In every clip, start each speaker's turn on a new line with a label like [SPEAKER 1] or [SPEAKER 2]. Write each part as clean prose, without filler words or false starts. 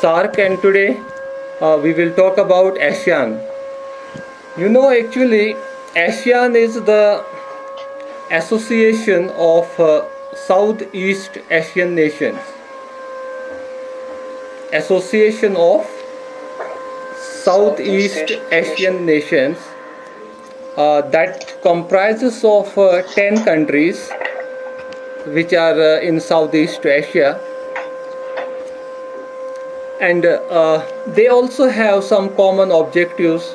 [SPEAKER 1] Sark, and today we will talk about ASEAN. Actually, ASEAN is the association of Southeast Asian nations. Association of Southeast Asian nations that comprises of 10 countries which are in Southeast Asia, and they also have some common objectives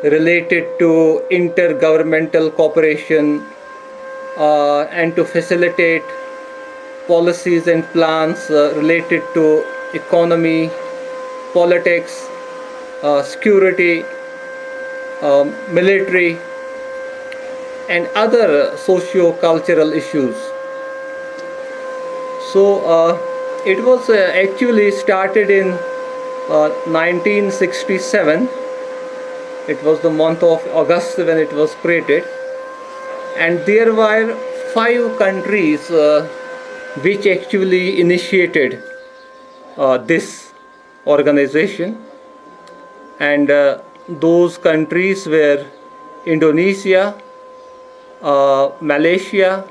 [SPEAKER 1] related to intergovernmental cooperation and to facilitate policies and plans related to economy, politics, security, military, and other socio-cultural issues. So it was actually started in 1967. It was the month of August when it was created, and there were 5 countries which actually initiated this organization, and those countries were Indonesia, Malaysia,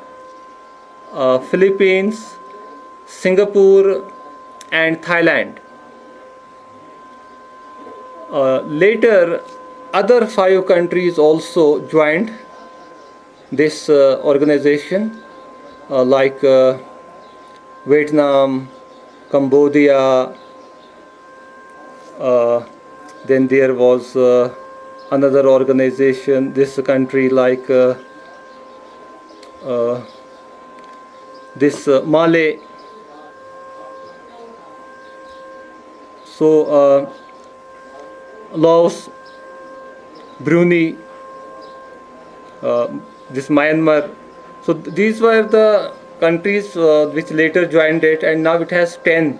[SPEAKER 1] Philippines, Singapore, and Thailand. Later, other 5 countries also joined this organization, like Vietnam, Cambodia. Then there was another organization, this country like Malay. So Laos, Brunei, this Myanmar. So these were the countries which later joined it, and now it has 10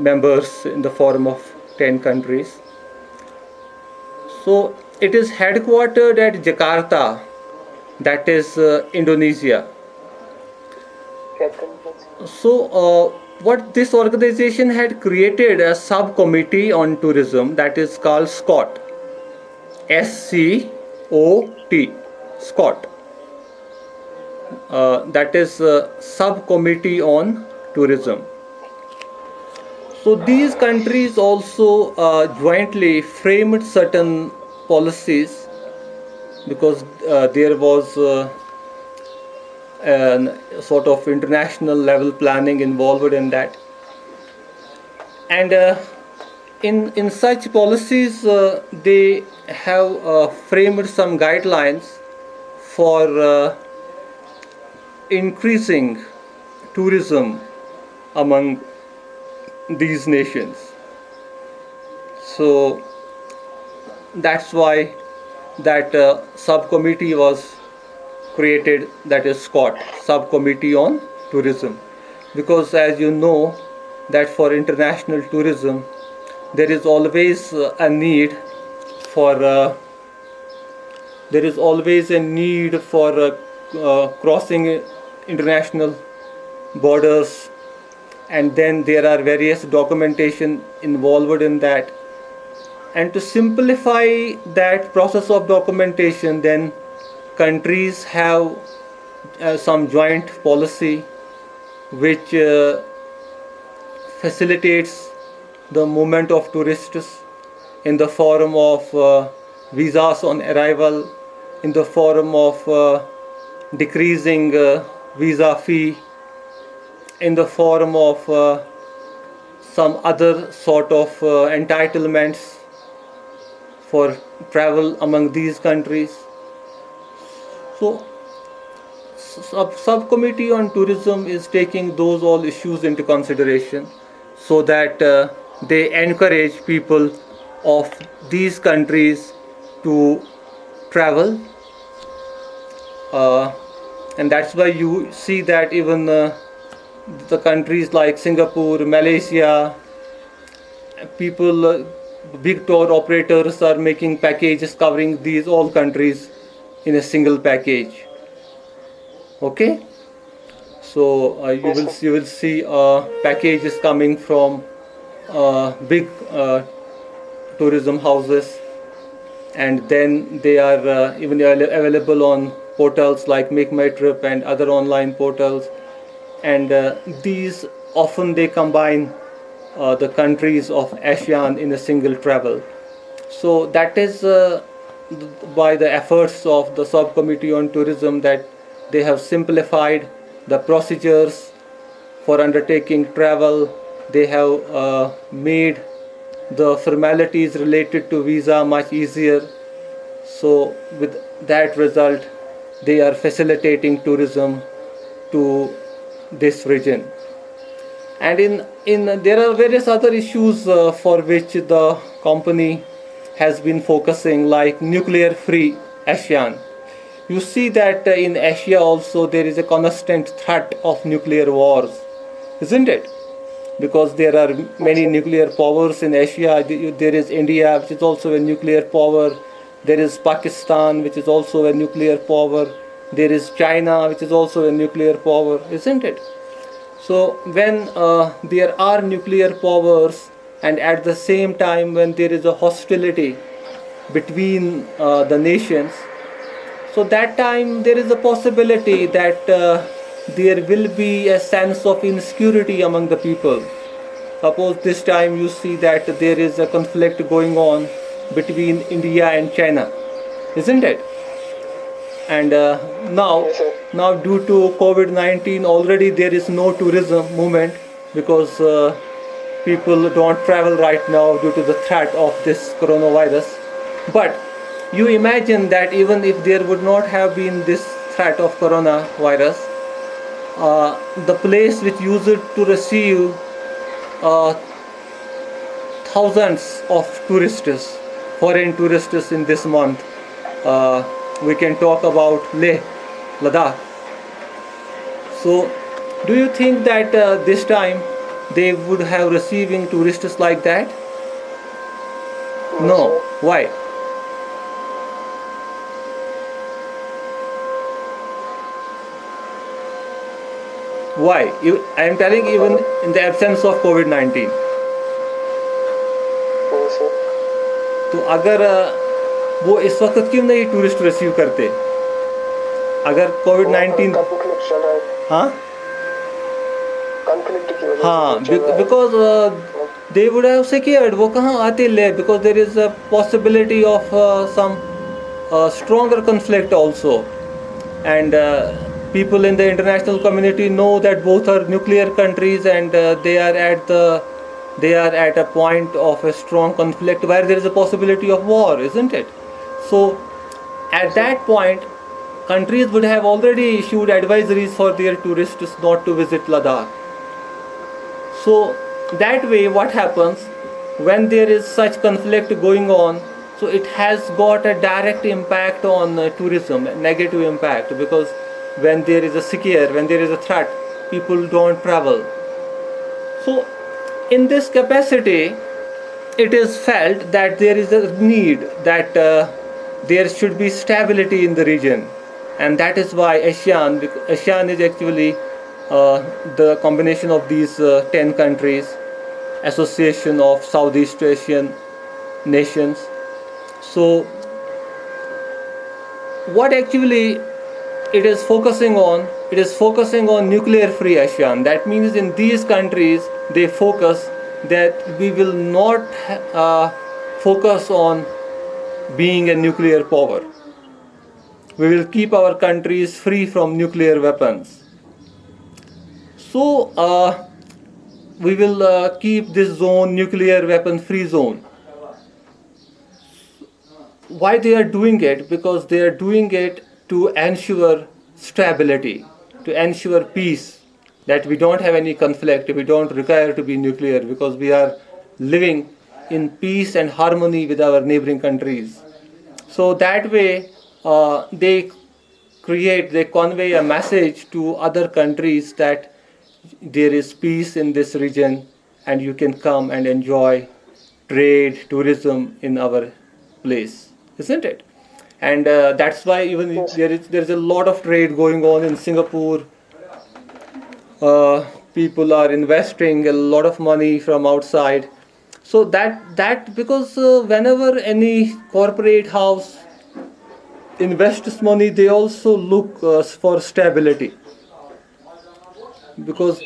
[SPEAKER 1] members in the form of 10 countries. So it is headquartered at Jakarta, that is Indonesia. So what this organization had created a subcommittee on tourism that is called SCOT, SCOT, SCOT. That is subcommittee on tourism. So these countries also jointly framed certain policies, because there was a sort of international level planning involved in that, and in such policies they have framed some guidelines for increasing tourism among these nations. So that's why that subcommittee was created, that is SCOT, Subcommittee on Tourism, because as you know that for international tourism there is always a need for crossing international borders, and then there are various documentation involved in that, and to simplify that process of documentation, then countries have some joint policy which facilitates the movement of tourists in the form of visas on arrival, in the form of decreasing visa fee, in the form of some other sort of entitlements for travel among these countries. So subcommittee on tourism is taking those all issues into consideration, so that they encourage people of these countries to travel, and that's why you see that even the countries like Singapore, Malaysia, people, big tour operators are making packages covering these all countries in a single package. Okay, so you will see packages coming from big tourism houses, and then they are even available on portals like Make My Trip and other online portals. And these often they combine the countries of ASEAN in a single travel. So that is by the efforts of the subcommittee on tourism that they have simplified the procedures for undertaking travel. They have made the formalities related to visa much easier. So with that result, they are facilitating tourism to this region. And in there are various other issues for which the company has been focusing, like nuclear free ASEAN. You see that in Asia also there is a constant threat of nuclear wars, isn't it? Because there are many nuclear powers in Asia. There is India, which is also a nuclear power. There is Pakistan, which is also a nuclear power. There is China, which is also a nuclear power, isn't it? So when there are nuclear powers, and at the same time when there is a hostility between the nations, so that time there is a possibility that there will be a sense of insecurity among the people. Suppose this time you see that there is a conflict going on between India and China, isn't it? And now due to COVID-19, already there is no tourism movement because people don't travel right now due to the threat of this coronavirus. But you imagine that even if there would not have been this threat of coronavirus, the place which used to receive thousands of tourists, foreign tourists in this month, we can talk about Leh, Ladakh. So do you think that this time they would have receiving tourists like that? No. Why? Why? I am telling, even in the absence of COVID-19. तो अगर वो इस वक्त क्यों नहीं tourist receive करते? अगर कोविड-19 हाँ because they would have secured, वो कहाँ आते ले, because there is a possibility of some stronger conflict also, and people in the international community know that both are nuclear countries, and they are at a point of a strong conflict where there is a possibility of war, isn't it? So at that point, countries would have already issued advisories for their tourists not to visit Ladakh. So that way, what happens when there is such conflict going on? So it has got a direct impact on tourism, a negative impact, because when there is a scare, when there is a threat, people don't travel. So in this capacity, it is felt that there is a need that there should be stability in the region, and that is why ASEAN is actually the combination of these 10 countries, Association of Southeast Asian Nations. So what actually it is focusing on? It is focusing on nuclear free ASEAN. That means in these countries they focus that we will not focus on being a nuclear power. We will keep our countries free from nuclear weapons. So we will keep this zone nuclear weapon free zone. Why they are doing it? Because they are doing it to ensure stability, to ensure peace, that we don't have any conflict, we don't require to be nuclear, because we are living in peace and harmony with our neighboring countries. So that way they convey a message to other countries that there is peace in this region and you can come and enjoy trade, tourism in our place, isn't it? And that's why even there is a lot of trade going on in Singapore. people are investing a lot of money from outside. So that because whenever any corporate house invests money, they also look for stability, because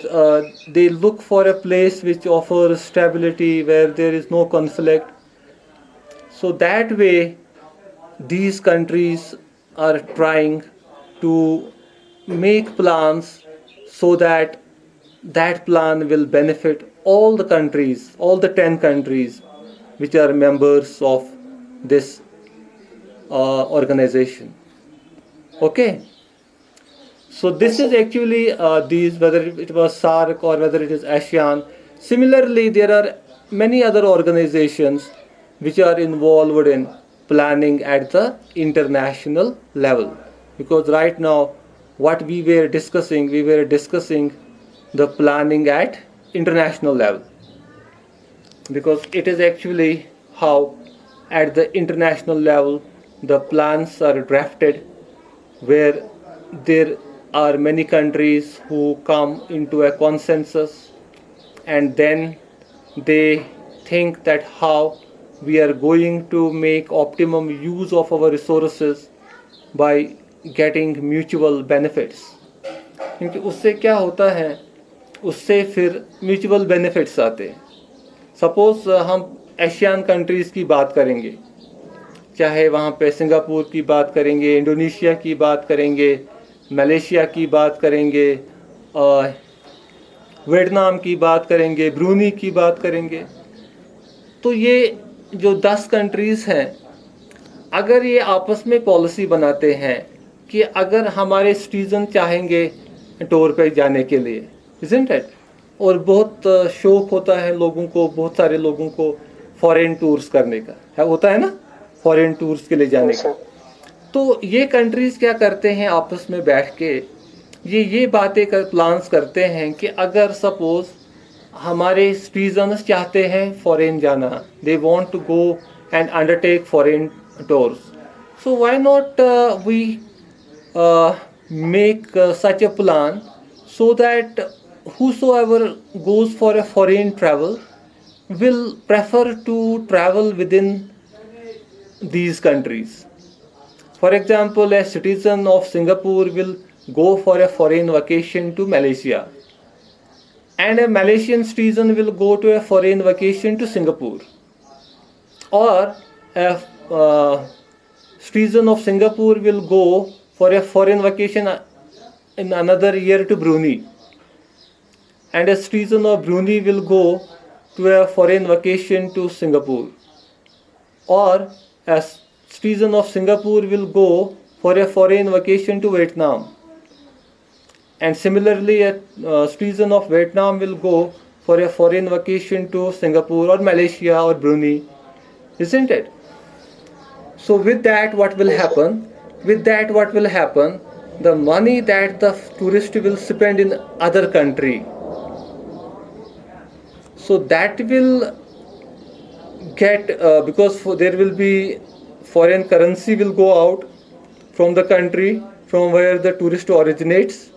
[SPEAKER 1] they look for a place which offers stability, where there is no conflict. So that way these countries are trying to make plans so that that plan will benefit all the countries, all the 10 countries which are members of this organization. Okay, so this is actually these, whether it was SARC or whether it is ASEAN. Similarly, there are many other organizations which are involved in planning at the international level. Because right now, what we were discussing the planning at international level, because it is actually how at the international level the plans are drafted, where there are many countries who come into a consensus, and then they think that how we are going to make optimum use of our resources by getting mutual benefits. क्योंकि उससे क्या होता है, उससे फिर mutual benefits आते हैं. Suppose हम एशियन कंट्रीज़ की बात करेंगे, चाहे वहाँ पे सिंगापुर की बात करेंगे, इंडोनेशिया की बात करेंगे, मलेशिया की बात करेंगे, वियतनाम की बात करेंगे, ब्रूनी की बात करेंगे. तो ये जो 10 कंट्रीज़ हैं, अगर ये आपस में पॉलिसी बनाते हैं कि अगर हमारे सिटीज़न चाहेंगे टूर पे जाने के लिए, इज़न्ट इट, और बहुत शौक़ होता है लोगों को, बहुत सारे लोगों को फॉरेन टूर्स करने का होता है ना, फॉरेन टूर्स के लिए जाने का. तो ये कंट्रीज़ क्या करते हैं, आपस में बैठ के ये बातें प्लान्स करते हैं कि अगर सपोज़ हमारे सिटीजन्स चाहते हैं फॉरेन जाना, they want to go and undertake foreign tours, so why not we make such a plan so that whosoever goes for a foreign travel will prefer to travel within these countries. For example, a citizen of Singapore will go for a foreign vacation to Malaysia, and a Malaysian citizen will go to a foreign vacation to Singapore, or a citizen of Singapore will go for a foreign vacation in another year to Brunei, and a citizen of Brunei will go to a foreign vacation to Singapore, or a citizen of Singapore will go for a foreign vacation to Vietnam, and similarly a citizen of Vietnam will go for a foreign vacation to Singapore or Malaysia or Brunei, isn't it? So with that what will happen? The money that the tourist will spend in other country, so that will get because there will be foreign currency will go out from the country from where the tourist originates,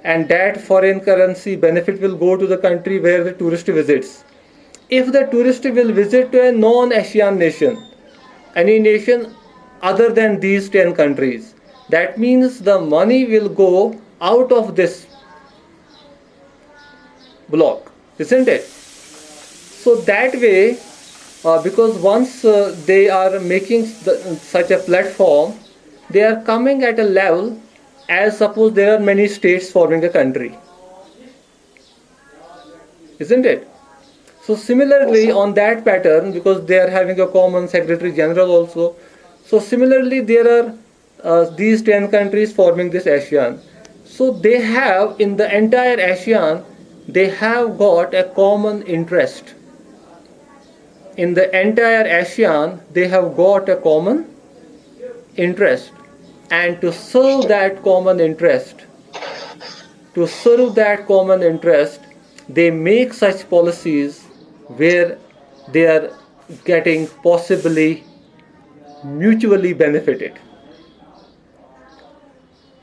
[SPEAKER 1] and that foreign currency benefit will go to the country where the tourist visits. If the tourist will visit to a non-ASEAN nation, any nation other than these 10 countries, that means the money will go out of this block, isn't it? So that way, because once they are making such a platform, they are coming at a level as suppose there are many states forming a country, isn't it? So similarly on that pattern, because they are having a common secretary general also, so similarly there are these 10 countries forming this ASEAN. So they have, in the entire ASEAN, they have got a common interest. In the entire ASEAN, they have got a common interest. And to serve that common interest, they make such policies where they are getting possibly mutually benefited.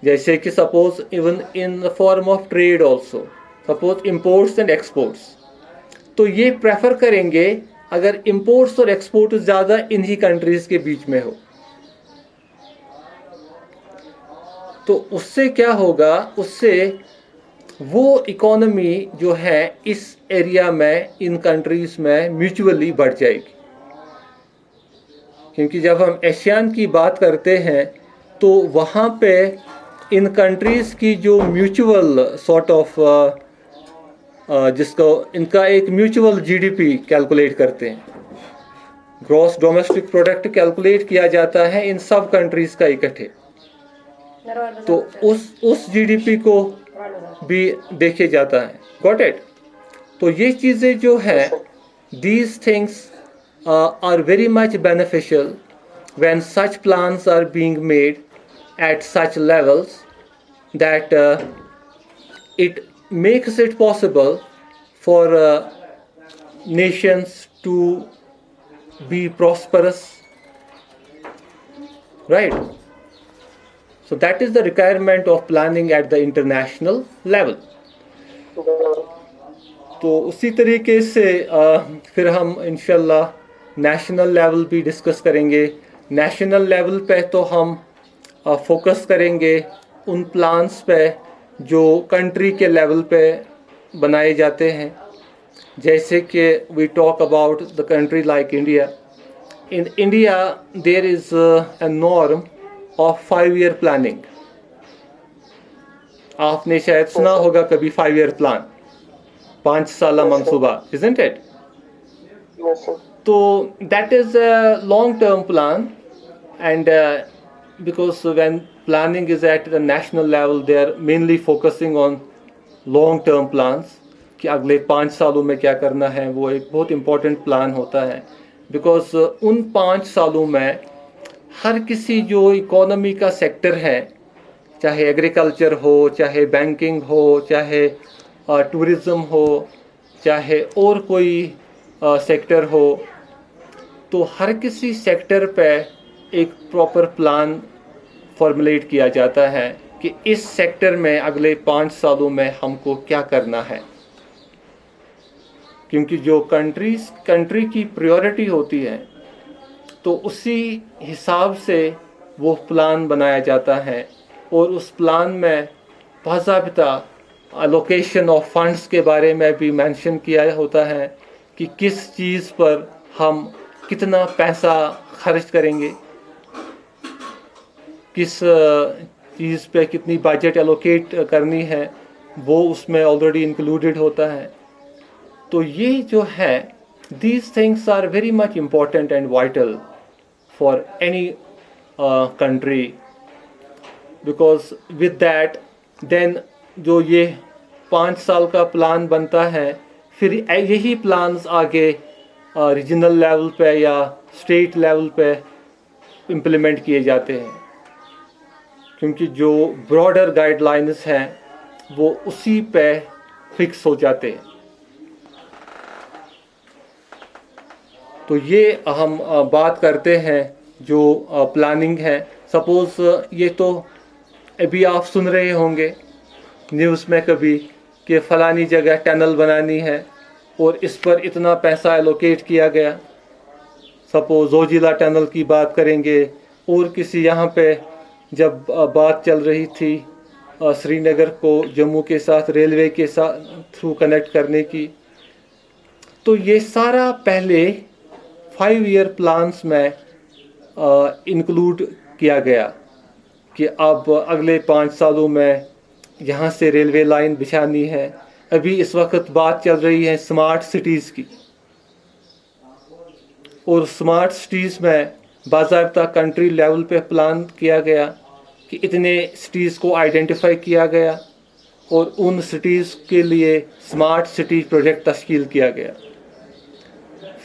[SPEAKER 1] जैसे कि suppose even in the form of trade also, suppose imports and exports, तो ये prefer करेंगे अगर imports और export ज़्यादा इन्हीं countries के बीच में हो। तो उससे क्या होगा, उससे वो इकोनॉमी जो है इस एरिया में, इन कंट्रीज़ में म्यूचुअली बढ़ जाएगी। क्योंकि जब हम एशियन की बात करते हैं तो वहाँ पे इन कंट्रीज़ की जो म्यूचुअल सॉर्ट ऑफ जिसको इनका एक म्यूचुअल जीडीपी कैलकुलेट करते हैं, ग्रॉस डोमेस्टिक प्रोडक्ट कैलकुलेट किया जाता है इन सब कंट्रीज़ का इकट्ठे। तो उस जीडीपी को भी देखे जाता है। Got it? तो ये चीज़ें जो है, these things are very much beneficial when such plans are being made at such levels that it makes it possible for nations to be prosperous, right? So that is the requirement of planning at the international level. तो उसी तरीके से फिर हम इंशाल्लाह national level भी discuss करेंगे। National level पे तो हम फोकस करेंगे उन प्लान्स पे जो कंट्री के लेवल पे बनाए जाते हैं। जैसे कि we talk about the country like India. In India there is a norm of 5 year planning. आपने शायद सुना होगा कभी 5 ईयर प्लान, 5 साला मंसूबा, isn't it?
[SPEAKER 2] Yes, sir.
[SPEAKER 1] So that is a long-term plan, and because when planning is at the national level, they are mainly focusing on long-term plans कि अगले 5 सालों में क्या करना है। वो एक बहुत इम्पोर्टेंट प्लान होता है, बिकॉज उन 5 सालों में हर किसी जो इकोनॉमी का सेक्टर है, चाहे एग्रीकल्चर हो, चाहे बैंकिंग हो, चाहे टूरिज़्म हो, चाहे और कोई सेक्टर हो, तो हर किसी सेक्टर पे एक प्रॉपर प्लान फॉर्मुलेट किया जाता है कि इस सेक्टर में अगले 5 सालों में हमको क्या करना है। क्योंकि जो कंट्री की प्रायोरिटी होती है, तो उसी हिसाब से वो प्लान बनाया जाता है, और उस प्लान में बाज़ाब्ता अलोकेशन ऑफ फंड्स के बारे में भी मेंशन किया होता है कि किस चीज़ पर हम कितना पैसा खर्च करेंगे, किस चीज़ पे कितनी बजट एलोकेट करनी है, वो उसमें ऑलरेडी इंक्लूडेड होता है। तो ये जो है, these things are very much important and vital for any country, because with that then जो ये 5 साल का प्लान बनता है, फिर यही प्लान्स आगे रीजनल लेवल पे या स्टेट लेवल पे इम्प्लीमेंट किए जाते हैं, क्योंकि जो ब्रॉडर गाइडलाइंस हैं वो उसी पे फिक्स हो जाते हैं। तो ये हम बात करते हैं जो प्लानिंग है। सपोज़ ये तो अभी आप सुन रहे होंगे न्यूज़ में कभी कि फ़लानी जगह टनल बनानी है और इस पर इतना पैसा एलोकेट किया गया। सपोज जोजिला टनल की बात करेंगे, और किसी यहाँ पे जब बात चल रही थी श्रीनगर को जम्मू के साथ रेलवे के साथ थ्रू कनेक्ट करने की, तो ये सारा पहले 5 ईयर प्लान्स में इंक्लूड किया गया कि अब अगले 5 सालों में यहाँ से रेलवे लाइन बिछानी है। अभी इस वक्त बात चल रही है स्मार्ट सिटीज़ की, और स्मार्ट सिटीज़ में बाज़ाब्ता कंट्री लेवल पे प्लान किया गया कि इतने सिटीज़ को आइडेंटिफाई किया गया, और उन सिटीज़ के लिए स्मार्ट सिटी प्रोजेक्ट तश्कील किया गया।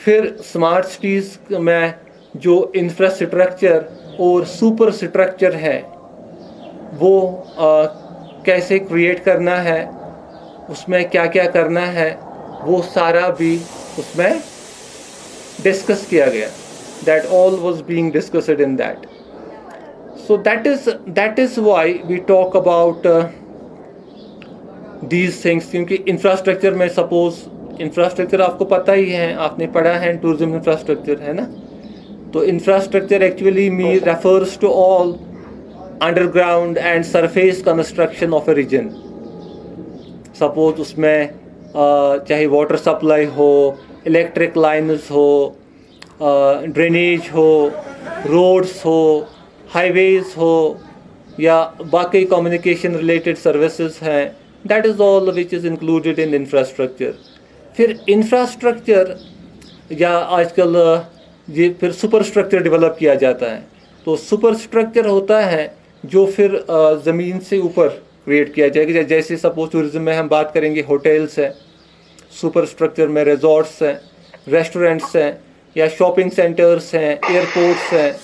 [SPEAKER 1] फिर स्मार्ट सिटीज़ में जो इंफ्रास्ट्रक्चर और सुपर स्ट्रक्चर है वो कैसे क्रिएट करना है, उसमें क्या क्या करना है, वो सारा भी उसमें डिस्कस किया गया। That all was being discussed in that. So that is why we talk about these things, क्योंकि इंफ्रास्ट्रक्चर में सपोज इंफ्रास्ट्रक्चर आपको पता ही है, आपने पढ़ा है टूरिज्म इंफ्रास्ट्रक्चर, है ना? तो infrastructure actually me refers to all underground and surface construction of a region. Suppose उसमें चाहे वाटर सप्लाई हो, इलेक्ट्रिक लाइन्स हो, ड्रेनेज हो, रोड्स हो, हाईवेज हो, या बाकी कम्युनिकेशन रिलेटेड सर्विसेज हैं, that is all which is included in infrastructure. फिर इंफ्रास्ट्रक्चर या आजकल ये फिर सुपर स्ट्रक्चर डेवलप किया जाता है। तो सुपर स्ट्रक्चर होता है जो फिर ज़मीन से ऊपर क्रिएट किया जाएगा। जैसे सपोज टूरिज्म में हम बात करेंगे, होटल्स हैं, सुपर स्ट्रक्चर में रिजॉर्ट्स हैं, रेस्टोरेंट्स हैं, या शॉपिंग सेंटर्स हैं, एयरपोर्ट्स हैं,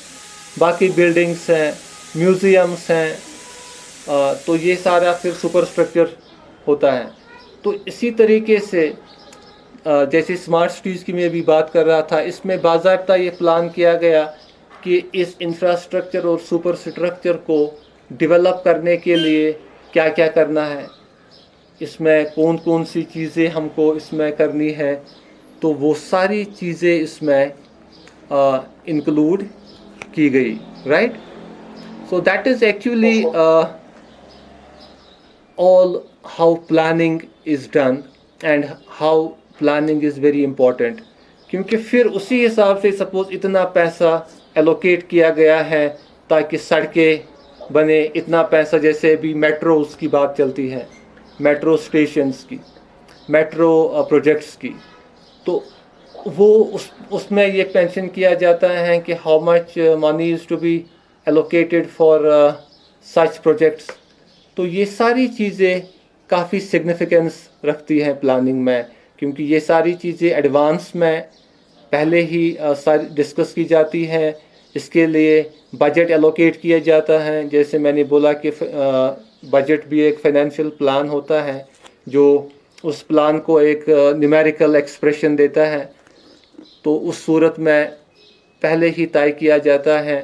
[SPEAKER 1] बाकी बिल्डिंग्स हैं, म्यूज़ियम्स हैं। तो ये सारा फिर सुपर स्ट्रक्चर होता है। तो इसी तरीके से जैसे स्मार्ट सिटीज़ की मैं अभी बात कर रहा था, इसमें बाज़ाब्ता ये प्लान किया गया कि इस इंफ्रास्ट्रक्चर और सुपर स्ट्रक्चर को डेवलप करने के लिए क्या क्या करना है, इसमें कौन कौन सी चीज़ें हमको इसमें करनी है, तो वो सारी चीज़ें इसमें इंक्लूड की गई, right? So that is actually all how planning is done and how planning is very important। क्योंकि फिर उसी हिसाब से सपोज इतना पैसा एलोकेट किया गया है ताकि सड़कें बने, इतना पैसा, जैसे अभी मेट्रोज़ की बात चलती है, मेट्रो स्टेशंस की, मेट्रो प्रोजेक्ट्स की, तो वो उसमें ये मेंशन किया जाता है कि how much money is to be allocated for such projects. तो ये सारी चीज़ें काफ़ी सिग्निफिकेंस रखती हैं प्लानिंग में, क्योंकि ये सारी चीज़ें एडवांस में पहले ही सारी डिस्कस की जाती हैं। इसके लिए बजट एलोकेट किया जाता है। जैसे मैंने बोला कि बजट भी एक फाइनेंशियल प्लान होता है जो उस प्लान को एक न्यूमेरिकल एक्सप्रेशन देता है। तो उस सूरत में पहले ही तय किया जाता है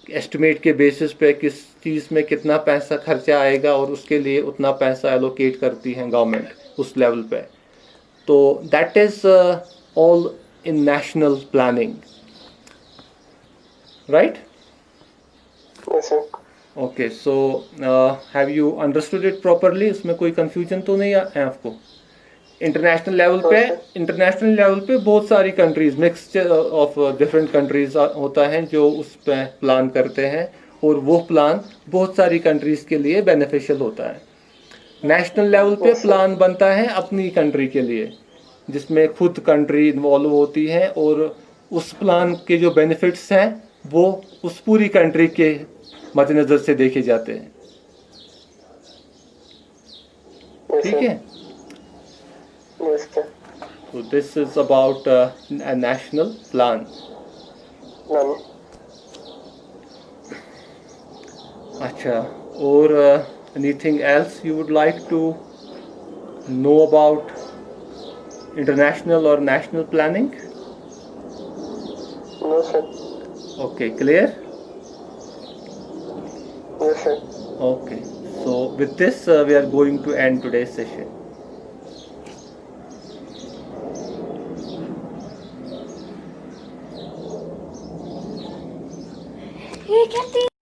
[SPEAKER 1] एस्टिमेट के बेसिस पे किस चीज़ में कितना पैसा खर्चा आएगा, और उसके लिए उतना पैसा एलोकेट करती है गवर्नमेंट उस लेवल पे। तो that is all in national planning, right?
[SPEAKER 2] Yes, sir.
[SPEAKER 1] Okay, so have you understood it properly? उसमें कोई कंफ्यूजन तो नहीं है आपको? इंटरनेशनल लेवल पे बहुत सारी countries, mixture of different countries होता है जो उस पर प्लान करते हैं, और वो प्लान बहुत सारी कंट्रीज के लिए बेनिफिशियल होता है। नेशनल लेवल पे प्लान बनता है अपनी कंट्री के लिए, जिसमें खुद कंट्री इन्वॉल्व होती है, और उस प्लान के जो बेनिफिट्स हैं वो उस पूरी कंट्री के मद्देनज़र से देखे जाते हैं।
[SPEAKER 2] Yes,
[SPEAKER 1] ठीक
[SPEAKER 2] sir.
[SPEAKER 1] है?
[SPEAKER 2] Yes, sir.
[SPEAKER 1] So this is about a national plan.
[SPEAKER 2] None.
[SPEAKER 1] अच्छा, और anything else you would like to know about international or national planning?
[SPEAKER 2] No, sir.
[SPEAKER 1] Okay, clear?
[SPEAKER 2] Yes, sir.
[SPEAKER 1] Okay, so with this we are going to end today's session.